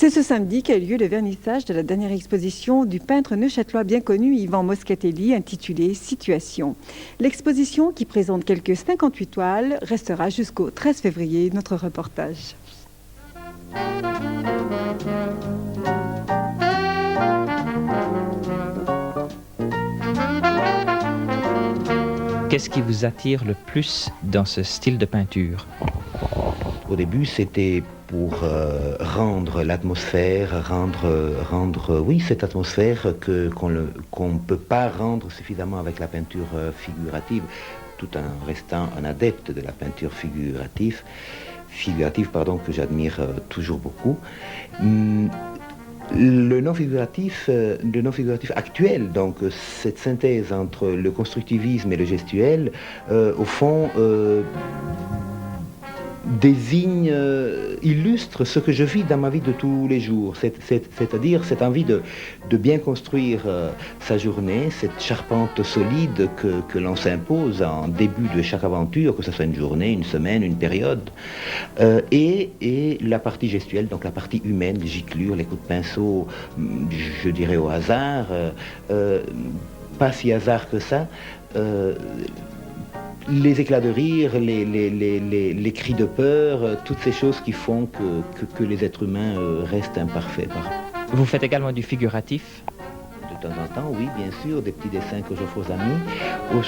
C'est ce samedi qu'a eu lieu le vernissage de la dernière exposition du peintre neuchâtelois bien connu Yvan Moscatelli intitulée Situation. L'exposition, qui présente quelques 58 toiles, restera jusqu'au 13 février. Notre reportage. Qu'est-ce qui vous attire le plus dans ce style de peinture? Au début, c'était pour rendre l'atmosphère, rendre cette atmosphère qu'on ne peut pas rendre suffisamment avec la peinture figurative, tout en restant un adepte de la peinture figurative, que j'admire toujours beaucoup. Le non-figuratif actuel, donc cette synthèse entre le constructivisme et le gestuel, au fond, illustre ce que je vis dans ma vie de tous les jours, c'est-à-dire cette envie de bien construire sa journée, cette charpente solide que l'on s'impose en début de chaque aventure, que ce soit une journée, une semaine, une période, et la partie gestuelle, donc la partie humaine, les giclures, les coups de pinceau, je dirais au hasard, pas si hasard que ça, les éclats de rire, les cris de peur, toutes ces choses qui font que les êtres humains restent imparfaits. Vous faites également du figuratif? De temps en temps, oui, bien sûr, des petits dessins que j'offre aux amis,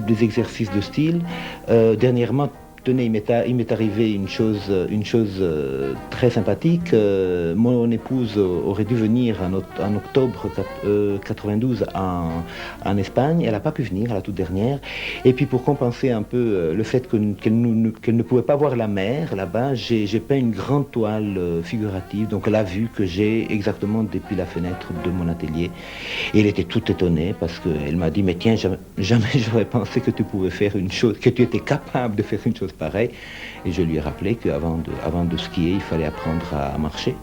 des exercices de style. Dernièrement, tenez, il m'est arrivé une chose très sympathique. Mon épouse aurait dû venir en octobre 92 en Espagne. Elle n'a pas pu venir à la toute dernière. Et puis pour compenser un peu le fait qu'elle ne pouvait pas voir la mer là-bas, j'ai peint une grande toile figurative, donc la vue que j'ai exactement depuis la fenêtre de mon atelier. Et elle était toute étonnée parce qu'elle m'a dit, mais tiens, jamais j'aurais pensé que tu pouvais faire une chose, que tu étais capable de faire une chose pareil. Et je lui ai rappelé qu'avant de skier, il fallait apprendre à marcher.